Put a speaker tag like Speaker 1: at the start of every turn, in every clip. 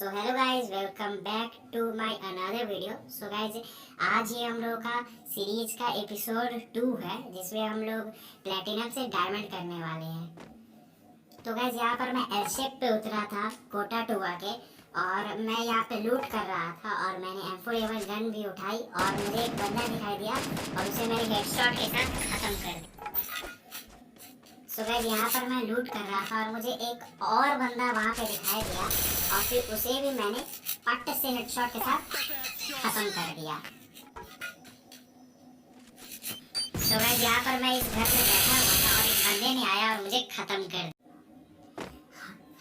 Speaker 1: So hello guys, welcome back to my another video. So guys, आज ये हम लोग का सीरीज का एपिसोड 2 है, जिसमें हम लोग प्लेटिनम से डायमंड करने वाले हैं। तो गाइज, यहाँ पर मैं एल शेप पे उतरा था कोटा टुआ के, और मैं यहाँ पे लूट कर रहा था, और मैंने M4A1 गन भी उठाई और मुझे एक बंदा दिखाई दिया और उसे मेरे हेडशॉट के साथ खत्म कर दिया। सो गाइस, यहाँ पर मैं लूट कर रहा था और मुझे एक और बंदा वहाँ पे दिखाई दिया, और फिर उसे भी मैंने पट से हेडशॉट के साथ खत्म कर दिया। सो गाइस, यहाँ पर मैं इस घर में बैठा हुआ था और एक बंदे ने आया और मुझे खत्म कर दिया।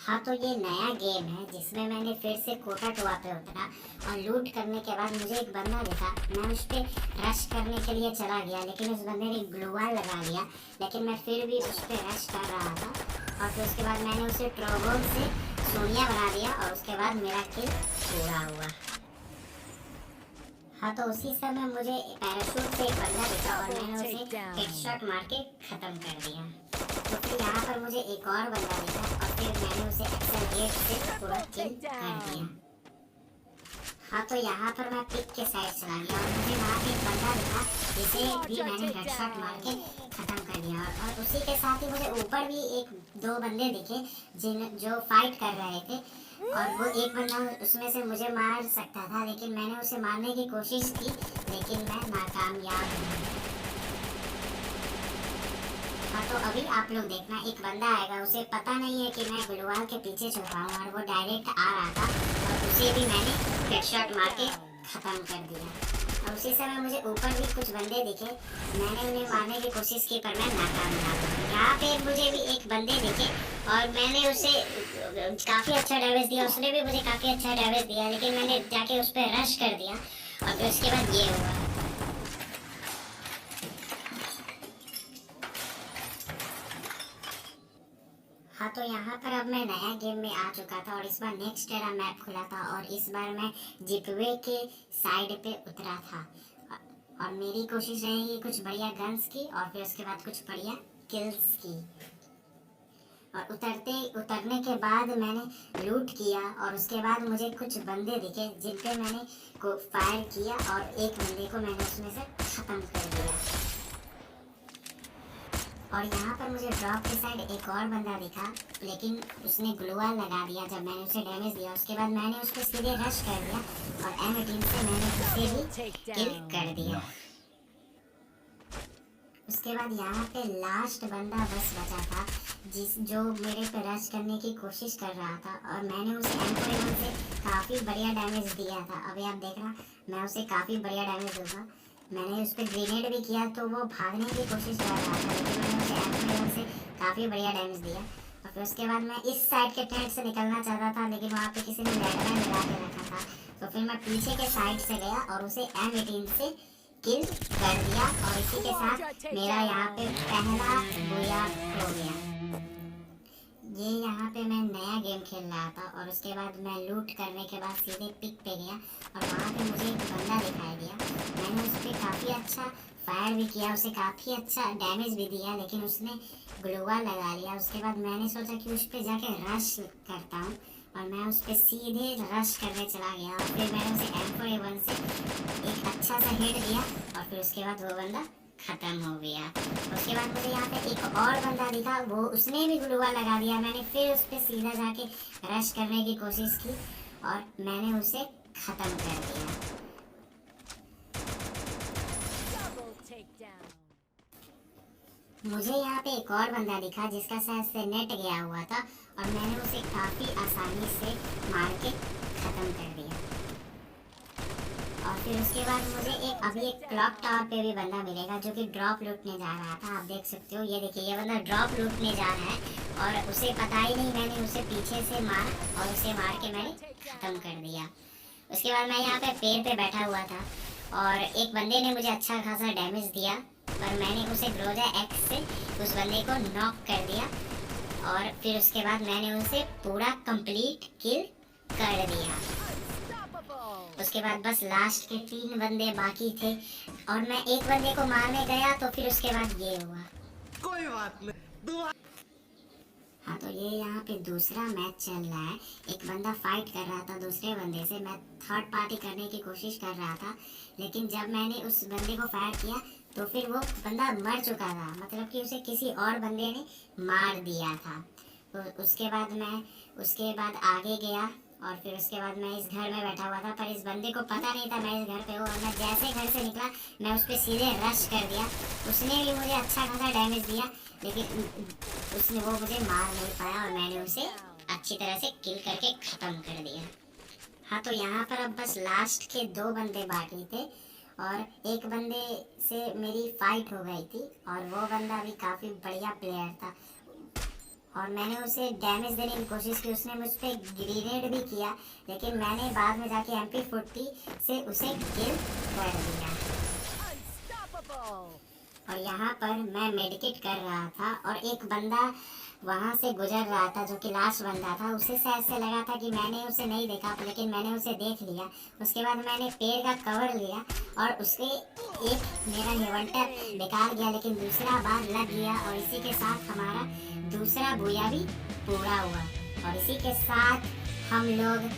Speaker 1: हाँ, तो ये नया गेम है जिसमें मैंने फिर से कोटा टुआ पे उतरा और लूट करने के बाद मुझे एक बंदा दिखा। मैं उस पर रश करने के लिए चला गया, लेकिन उस बंदे ने ग्लू वॉल लगा दिया, लेकिन मैं फिर भी उस पर रश कर रहा था। और फिर उसके बाद मैंने उसे ट्रोगोन से सोनिया बना दिया और उसके बाद मेरा किल पूरा हुआ। हाँ, तो उसी समय मुझे पैराशूट से एक बंदा दिखा और मैंने उसे हेडशॉट मार के ख़त्म कर दिया। तो फिर यहाँ पर मुझे एक और बंदा दिखा और फिर मैंने उसे एक्सेल से पूरा किल कर दिया। हाँ, तो यहाँ पर मैं पिक के साइड चला गया और मुझे वहाँ पे एक बंदा दिखा जिसे भी मैंने हेडशॉट मार के ख़त्म कर दिया। और उसी के साथ ही मुझे ऊपर भी दो बंदे दिखे जो फाइट कर रहे थे, और वो एक बंदा उसमें से मुझे मार सकता था, लेकिन मैंने उसे मारने की कोशिश की, लेकिन मैं नाकामयाब हुआ। हाँ, तो अभी आप लोग देखना, एक बंदा आएगा, उसे पता नहीं है कि मैं गुलवाल के पीछे छुपा हूँ, और वो डायरेक्ट आ रहा था और उसे भी मैंने हेडशॉट मार के ख़त्म कर दिया। और उसी समय मुझे ऊपर भी कुछ बंदे दिखे, मैंने उन्हें मारने की कोशिश की पर मैं नाकामयाब हुआ। यहाँ पे मुझे भी एक बंदे दिखे और मैंने उसे काफ़ी अच्छा डैमेज दिया, उसने भी मुझे काफ़ी अच्छा डैमेज दिया, लेकिन मैंने जाके उस पर रश कर दिया और फिर उसके बाद ये हुआ। हाँ, तो यहाँ पर अब मैं नया गेम में आ चुका था और इस बार नेक्स्ट एरा मैप खुला था, और इस बार मैं जिपवे के साइड पे उतरा था, और मेरी कोशिश रहेगी कुछ बढ़िया गन्स की और फिर उसके बाद कुछ बढ़िया किल्स की। और उतरने के बाद मैंने लूट किया और उसके बाद मुझे कुछ बंदे दिखे जिन पे मैंने फायर किया और एक बंदे को मैंने उसमें से ख़त्म कर दिया। और यहाँ पर मुझे ड्रॉप के साइड एक और बंदा दिखा, लेकिन उसने ग्लू वॉल लगा दिया जब मैंने उसे डैमेज दिया। उसके बाद मैंने उस पर सीधे रश कर दिया और M18 से मैंने उसे भी किल कर दिया। उसके बाद यहाँ पे लास्ट बंदा बस बचा था जो मेरे पे रश करने की कोशिश कर रहा था, और मैंने उसे M4A1 से काफ़ी बढ़िया डैमेज दिया था। अभी आप देखना, मैं उसे काफ़ी बढ़िया डैमेज दूंगा। मैंने उस पर ग्रेनेड भी किया तो वो भागने की कोशिश कर रहा था, लेकिन मैंने उसे M4A1 से काफ़ी बढ़िया डैमेज दिया। और फिर उसके बाद मैं इस साइड के टेंट से निकलना चाहता था, लेकिन वहाँ पे किसी ने लैडर लगा के रखा था, तो फिर मैं पीछे के साइड से गया और उसे M18 से किल कर दिया, और इसी के साथ मेरा यहाँ पे पहला बुया हो गया। ये यहाँ पे मैं नया गेम खेल रहा था, और उसके बाद मैं लूट करने के बाद सीधे पिक पे गया और वहाँ पे मुझे एक बंदा दिखाई दिया। मैंने उस पर काफ़ी अच्छा फायर भी किया, उसे काफ़ी अच्छा डैमेज भी दिया, लेकिन उसने ग्लू वॉल लगा लिया। उसके बाद मैंने सोचा कि उस पर जाके रश करता हूँ, और मैं उस पर सीधे रश करने चला गया, और फिर मैंने उसे M4A1 से एक अच्छा सा हिट दिया और फिर उसके बाद वो बंदा ख़त्म हो गया। उसके बाद मुझे यहाँ पे एक और बंदा दिखा, वो उसने भी ग्लू वॉल लगा दिया। मैंने फिर उस पर सीधा जाके रश करने की कोशिश की और मैंने उसे ख़त्म कर दिया। मुझे यहाँ पे एक और बंदा दिखा जिसका शायद से नेट गया हुआ था, और मैंने उसे काफ़ी आसानी से मार के ख़त्म कर दिया। और फिर उसके बाद मुझे अभी एक क्लॉक टावर पे भी बंदा मिलेगा जो कि ड्रॉप लूटने जा रहा था। आप देख सकते हो, ये देखिए, ये बंदा ड्रॉप लूटने जा रहा है और उसे पता ही नहीं, मैंने उसे पीछे से मारा और उसे मार के मैंने ख़त्म कर दिया। उसके बाद मैं यहाँ पे पेड़ पे बैठा हुआ था और एक बंदे ने मुझे अच्छा खासा डैमेज दिया, पर मैंने उसे ग्रोजा एक्स से उस बंदे को नॉक कर दिया, और फिर उसके बाद मैंने उसे पूरा कंप्लीट किल कर दिया। उसके बाद बस लास्ट के 3 बंदे बाकी थे, और मैं एक बंदे को मारने गया तो फिर उसके बाद ये हुआ।
Speaker 2: कोई बात नहीं।
Speaker 1: हाँ, तो ये यहाँ पे दूसरा मैच चल रहा है। एक बंदा फाइट कर रहा था दूसरे बंदे से, मैं थर्ड पार्टी करने की कोशिश कर रहा था, लेकिन जब मैंने उस बंदे को फायर किया तो फिर वो बंदा मर चुका था, मतलब कि उसे किसी और बंदे ने मार दिया था। तो उसके बाद आगे गया और फिर उसके बाद मैं इस घर में बैठा हुआ था, पर इस बंदे को पता नहीं था मैं इस घर पे हूँ, और मैं जैसे घर से निकला मैं उस पर सीधे रश कर दिया। उसने भी मुझे अच्छा खासा डैमेज दिया, लेकिन वो मुझे मार नहीं पाया और मैंने उसे अच्छी तरह से किल करके ख़त्म कर दिया। हाँ, तो यहाँ पर अब बस लास्ट के 2 बंदे बाकी थे और एक बंदे से मेरी फाइट हो गई थी, और वो बंदा भी काफ़ी बढ़िया प्लेयर था और मैंने उसे डैमेज देने की कोशिश की। उसने मुझ पर ग्रेनेड भी किया, लेकिन मैंने बाद में जाके MP40 से उसे किल कर दिया। और यहाँ पर मैं मेडिकेट कर रहा था और एक बंदा वहाँ से गुजर रहा था जो कि लास्ट बंदा था। उसे से ऐसे लगा था कि मैंने उसे नहीं देखा, लेकिन मैंने उसे देख लिया। उसके बाद मैंने पेड़ का कवर लिया और उसके एक मेरा इन्वर्टर बेकार गया, लेकिन दूसरा बार लग गया और इसी के साथ हमारा दूसरा बुया भी पूरा हुआ और इसी के साथ हम लोग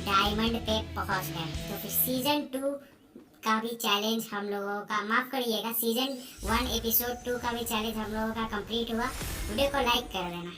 Speaker 1: डायमंड पे पहुंच गए। तो फिर सीजन 2 का भी चैलेंज हम लोगों का, माफ करिएगा, सीजन 1 एपिसोड 2 का भी चैलेंज हम लोगों का कंप्लीट हुआ। वीडियो को लाइक कर देना।